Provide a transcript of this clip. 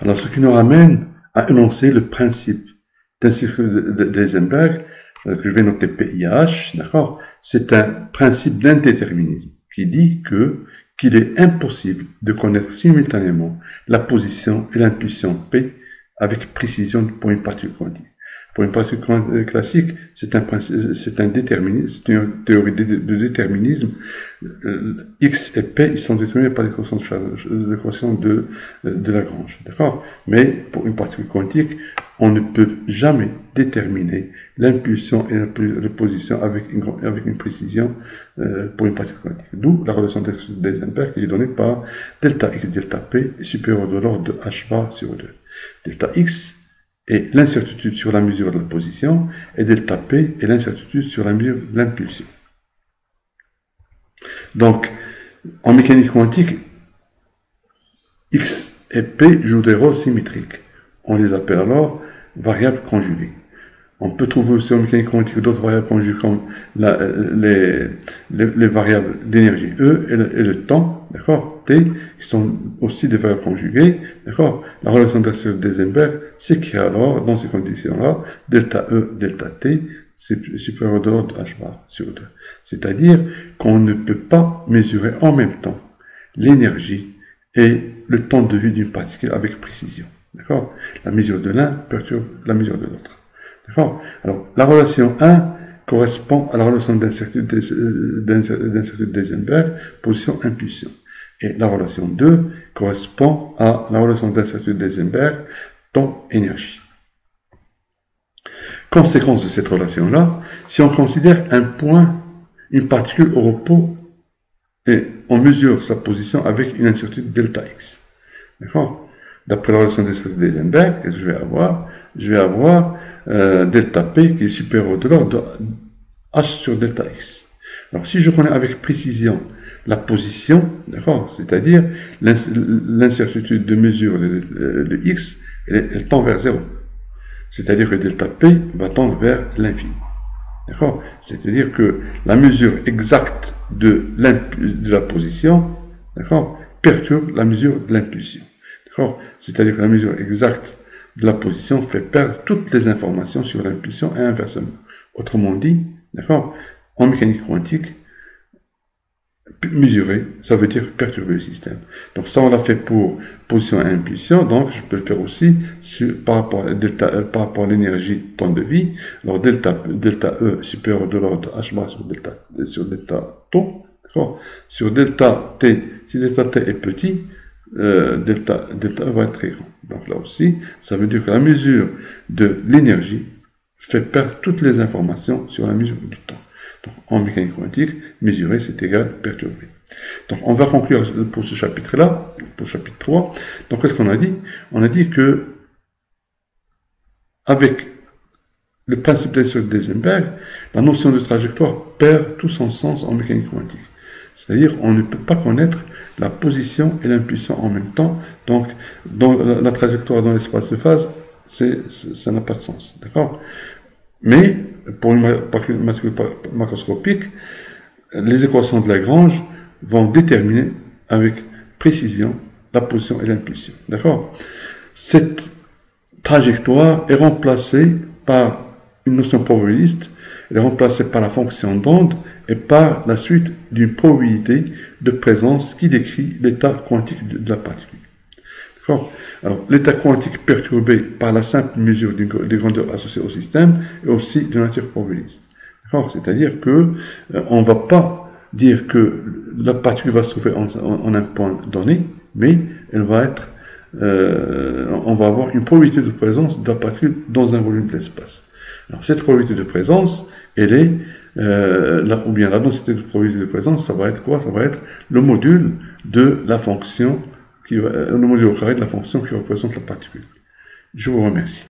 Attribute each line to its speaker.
Speaker 1: Alors, ce qui nous ramène à énoncer le principe d'un circuit d'Heisenberg, que je vais noter PIH, d'accord? C'est un principe d'indéterminisme qui dit qu'il est impossible de connaître simultanément la position et l'impulsion P avec précision pour une particule quantique. Pour une particule classique, c'est un déterminisme, c'est une théorie de déterminisme. X et P, ils sont déterminés par l'équation de Lagrange, d'accord? Mais pour une particule quantique, on ne peut jamais déterminer l'impulsion et la position avec une précision pour une particule quantique. D'où la relation d'Heisenberg qui est donnée par delta X delta P supérieur de l'ordre de H bar sur 2. Delta X est l'incertitude sur la mesure de la position, et delta P est l'incertitude sur la mesure de l'impulsion. Donc, en mécanique quantique, X et P jouent des rôles symétriques. On les appelle alors variables conjuguées. On peut trouver aussi en mécanique quantique d'autres variables conjuguées comme les variables d'énergie E et le temps, d'accord, T, qui sont aussi des variables conjuguées, d'accord. La relation d'Heisenberg s'écrit alors, dans ces conditions-là, delta E, delta T, c'est supérieur de l'ordre H bar sur 2. C'est-à-dire qu'on ne peut pas mesurer en même temps l'énergie et le temps de vie d'une particule avec précision, d'accord. La mesure de l'un perturbe la mesure de l'autre. D'accord. Alors, la relation 1 correspond à la relation d'incertitude d'Heisenberg, position-impulsion. Et la relation 2 correspond à la relation d'incertitude d'Heisenberg, temps-énergie. Conséquence de cette relation-là, si on considère un point, une particule au repos, et on mesure sa position avec une incertitude delta x. D'accord. D'après la relation d'incertitude d'Heisenberg, qu'est-ce que je vais avoir? Je vais avoir delta P qui est supérieur de l'ordre de H sur delta X. Alors, si je connais avec précision la position, d'accord, c'est-à-dire l'incertitude de mesure de X, elle tend vers 0. C'est-à-dire que delta P va tendre vers l'infini. D'accord? C'est-à-dire que la mesure exacte de la position, d'accord, perturbe la mesure de l'impulsion. D'accord? C'est-à-dire que la mesure exacte de la position fait perdre toutes les informations sur l'impulsion et inversement. Autrement dit, d'accord, en mécanique quantique, mesurer, ça veut dire perturber le système. Donc ça, on l'a fait pour position et impulsion, donc je peux le faire aussi par rapport à l'énergie temps de vie. Alors delta E supérieur de l'ordre H bar sur delta taux, d'accord. Sur delta T, si delta T est petit, delta E va être très grand. Donc là aussi, ça veut dire que la mesure de l'énergie fait perdre toutes les informations sur la mesure du temps. Donc en mécanique quantique, mesurer c'est égal perturber. Donc on va conclure pour ce chapitre-là, pour le chapitre 3. Donc qu'est-ce qu'on a dit? On a dit que avec le principe d'Heisenberg, la notion de trajectoire perd tout son sens en mécanique quantique. C'est-à-dire on ne peut pas connaître la position et l'impulsion en même temps. Donc, dans la trajectoire dans l'espace de phase, ça n'a pas de sens. D'accord? Mais, pour une particule macroscopique, les équations de Lagrange vont déterminer avec précision la position et l'impulsion. D'accord? Cette trajectoire est remplacée par une notion probabiliste, elle est remplacée par la fonction d'onde et par la suite d'une probabilité de présence qui décrit l'état quantique de la particule. D'accord? Alors, l'état quantique perturbé par la simple mesure des grandeurs associées au système est aussi de nature probabiliste. D'accord? C'est-à-dire que on ne va pas dire que la particule va se trouver en un point donné, mais elle va être, on va avoir une probabilité de présence de la particule dans un volume de l'espace. Alors, cette probabilité de présence, elle est, ou bien la densité de probabilité de présence, ça va être quoi? Ça va être le module de la fonction, le module au carré de la fonction qui représente la particule. Je vous remercie.